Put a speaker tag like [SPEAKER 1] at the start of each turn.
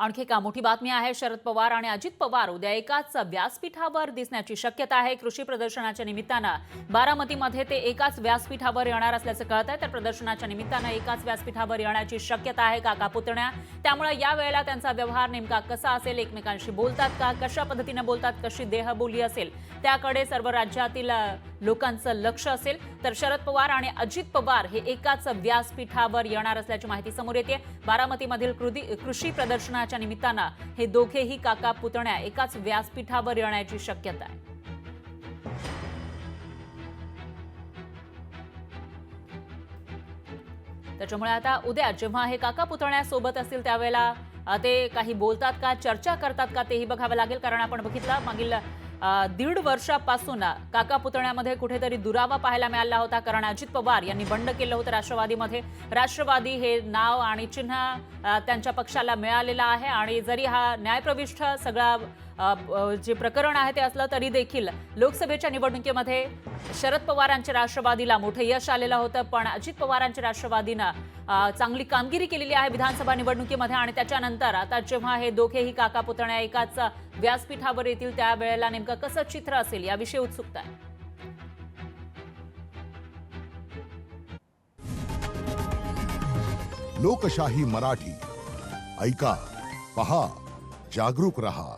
[SPEAKER 1] आणखी एका मोठी बातमी आहे. शरद पवार आणि अजित पवार उद्या एकाच व्यासपीठावर दिसण्याची शक्यता आहे. कृषी प्रदर्शनाच्या निमित्तानं बारामतीमध्ये ते एकाच व्यासपीठावर येणार असल्याचं कळतंय. तर प्रदर्शनाच्या निमित्तानं एकाच व्यासपीठावर येण्याची शक्यता आहे काका पुतण्या. त्यामुळे या वेळेला त्यांचा व्यवहार नेमका कसा असेल, एकमेकांशी बोलतात का, कशा पद्धतीने बोलतात, कशी देहबोली असेल, त्याकडे सर्व राज्यातील लोकांचं लक्ष असेल. तर शरद पवार आणि अजित पवार हे एकाच व्यासपीठावर येणार असल्याची माहिती समोर येते. बारामतीमधील कृषी प्रदर्शनाच्या निमित्तानं हे दोघेही काका पुतण्या एकाच व्यासपीठावर येण्याची शक्यता आहे. त्याच्यामुळे आता उद्या जेव्हा हे काका पुतण्या सोबत असतील त्यावेळेला ते काही बोलतात का, चर्चा करतात का, तेही बघावं लागेल. कारण आपण बघितलं मागील 1.5 वर्षापासून काका पुतण्यामध्ये कुठेतरी दुरावा पाहायला मिळाला होता. कारण अजित पवार यांनी बंड केलं होतं राष्ट्रवादीमध्ये. राष्ट्रवादी हे नाव आणि चिन्ह त्यांच्या पक्षाला मिळालेलं आहे. आणि जरी हा न्यायप्रविष्ट सगळा जे प्रकरण आहे ते असलं तरी देखील लोकसभेच्या निवडणुकीमध्ये शरद पवारांच्या राष्ट्रवादीला मोठं यश आलेलं होतं. पण अजित पवारांच्या राष्ट्रवादीनं चांगली कामगिरी केलेली आहे विधानसभा निवडणुकीमध्ये. आणि त्याच्यानंतर आता जेव्हा हे दोघेही काका पुतण्या एकाच व्यासपीठावर येतील त्यावेळेला नेमकं कसं चित्र असेल याविषयी उत्सुकता आहे.
[SPEAKER 2] लोकशाही मराठी ऐका, पहा, जागरूक रहा.